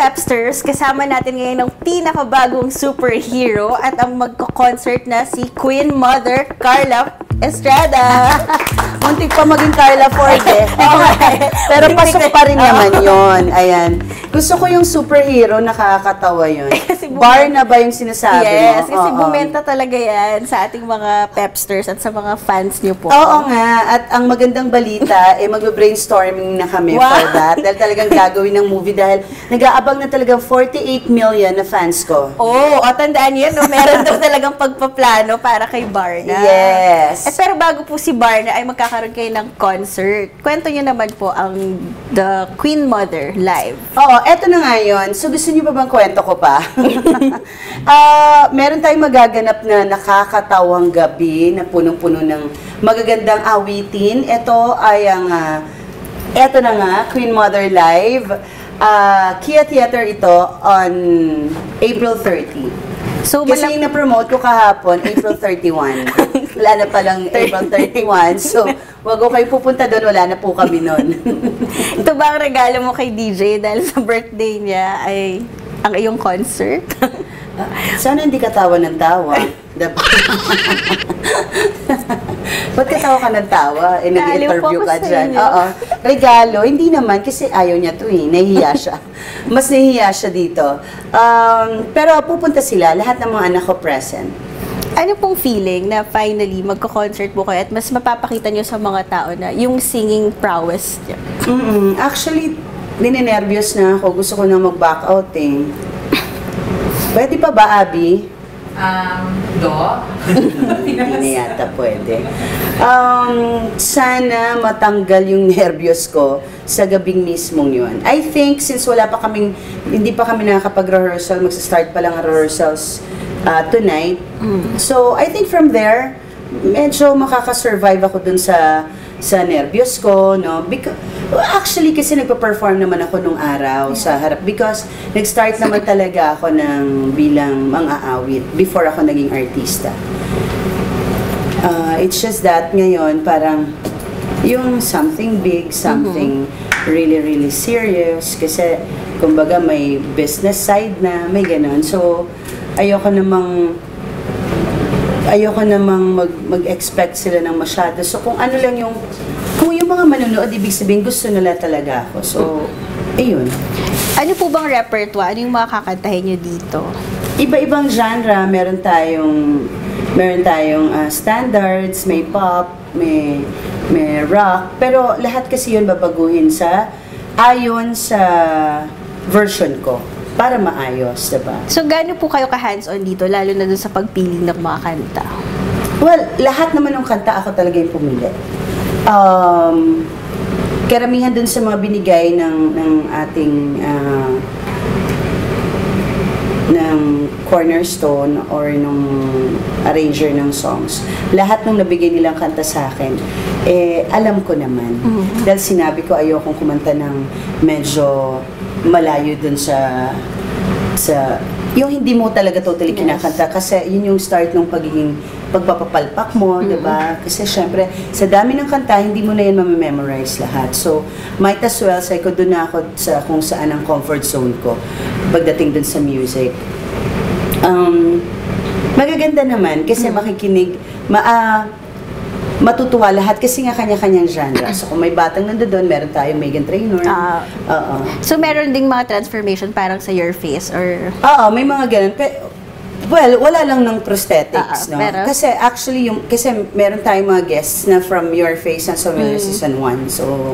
Pepsters, kasama natin ngayon ang pinakabagong superhero at ang magko-concert na si Queen Mother Carla Estrada. Muntik pa maging Carla Ford eh. Okay. Pero pasok pa rin naman yon. Ayan. Gusto ko yung superhero, nakakatawa yun. Bar na ba yung sinasabi mo? Yes, kasi bumenta talaga yan sa ating mga Pepsters at sa mga fans niyo po. Oo nga. At ang magandang balita, magbe-brainstorming na kami for that. Dahil talagang gagawin ng movie dahil nag-aabang na talagang 48 million na fans ko. Tandaan niyo, no? Meron daw talagang pagpaplano para kay Barna. Yes. Pero bago po si Barna ay magkakaroon kayo ng concert. Kwento niyo naman po ang The Queen Mother live. Oo, eto na nga yun. So gusto niyo pa bang kwento ko pa? Meron tayong magaganap na nakakatawang gabi na punong-puno ng magagandang awitin. Ito ay eto na nga, Queen Mother Live. Kia Theater ito on April 30. So, kasi yung na-promote ko kahapon, April 31. Wala na palang April 31. So, wag ko kayo pupunta doon, wala na po kami noon. Ito ba ang regalo mo kay DJ dahil sa birthday niya ay ang iyong concert? Sana hindi ka tawa ng tawa. Ba't ka tawa ka ng tawa? Nag-interview ka dyan. Oo. Regalo, hindi naman kasi ayaw niya to eh. Nahihiya siya. Mas nahihiya siya dito. Pero pupunta sila, lahat ng mga anak ko present. Ano pong feeling na finally magko-concert po kayo at mas mapapakita niyo sa mga tao na yung singing prowess niya? Actually, ninenervyos na ako. Gusto ko na mag-back out eh. Pwede pa ba, Abby? Hindi na yata pwede. Sana matanggal yung nervyos ko sa gabing mismong yun. I think since hindi pa kami nakakapag-rehearsal, magsa-start pa lang ang rehearsals tonight. So, I think from there, medyo makakasurvive ako dun sa nervyos ko, no? Actually, kasi nagpa-perform naman ako nung araw sa harap because nag-start naman talaga ako bilang mang-aawit before ako naging artista. It's just that ngayon, parang yung something big, something really, really serious kasi kumbaga may business side na, may ganun. So, ayoko namang mag-expect sila ng masyado. So, kung yung mga manonood, ibig sabihin, gusto nila talaga ako. So, ayun. Ano po bang repertoire? Ano yung mga kakantahin nyo dito? Iba-ibang genre. Meron tayong standards, may pop, may rock. Pero lahat kasi yun babaguhin ayon sa version ko. Para maayos, diba? So, gaano po kayo ka-hands-on dito, lalo na dun sa pagpili ng mga kanta? Well, lahat naman ng kanta ako talaga yung pumili. Karamihan dun sa mga binigay ng ating ng cornerstone or nung arranger ng songs. Lahat ng nabigay nilang kanta sa akin, alam ko naman. Dahil sinabi ko ayokong kumanta ng medyo malayo dun sa yung hindi mo talaga totally kinakanta kasi yun yung start ng pagpapapalpak mo, diba? Kasi syempre, sa dami ng kanta, hindi mo na yan mamememorize lahat. So, might as well, say ko doon na ako sa kung saan ang comfort zone ko pagdating dun sa music. Magaganda naman kasi makikinig, matutuwa lahat kasi nga kanya-kanyang genre. So, kung may batang nandoon, meron tayong Meghan Trainor. So, meron ding mga transformation parang sa Your Face or... Oo, may mga ganun. Well, wala lang ng prosthetics, no? Pero... Kasi actually, kasi meron tayong mga guests na from Your Face and Season 1. So,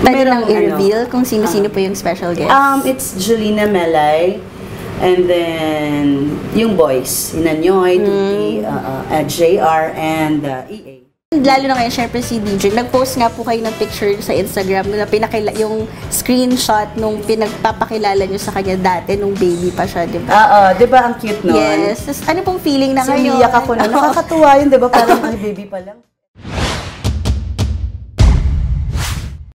pwede lang i-reveal kung sino-sino po yung special guest? It's Julina Melay. And then, yung boys, Inanyoy, Tuti, JR, and EA. Lalo na ngayon, syempre si DJ, nag-post nga po kayo ng picture sa Instagram na yung screenshot nung pinagpapakilala nyo sa kanya dati, nung baby pa siya, di ba? Oo, di ba ang cute nun? Yes. Ano pong feeling na ngayon? Umiyak ako na. Nakakatuwa yun, di ba? Parang baby pa lang.